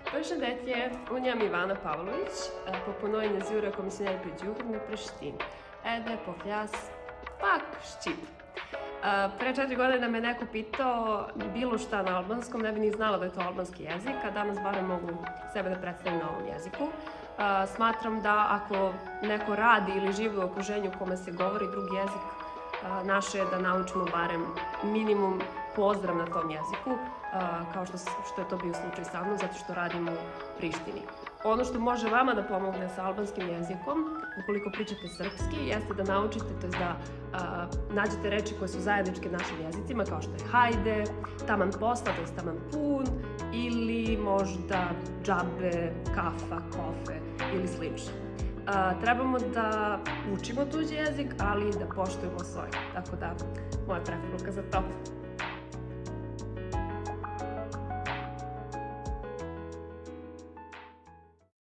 Përshëndetje, unë jam Ivana Pavlović, po punoj në Zyrë e Komisionit për Gjuhën në Prishtinë, edhe po flas pak shqip. Pre 4 godine me neko pitao bilo šta na albanskom, ne bi ni znala da je to albanski jezik, a danas barem mogu sebe da predstavim na ovom jeziku. Smatram da ako neko radi ili živi u okruženju u kome se govori drugi jezik, naše je da naučimo barem minimum pozdrav na tom jeziku, kao što je to bio slučaj sa mnom, zato što radim u Prištini. Ono što može vama da pomogne sa albanskim jezikom, ukoliko pričate srpski, jeste da naučite, to je da nađete reči koje su zajedničke našim jezicima, kao što je hajde, taman posla, to je taman pun, ili možda džabe, kafa, kofe ili slično. Trebamo da učimo tuđi jezik, ali i da poštujemo svoj. Tako da, moja preporuka za to.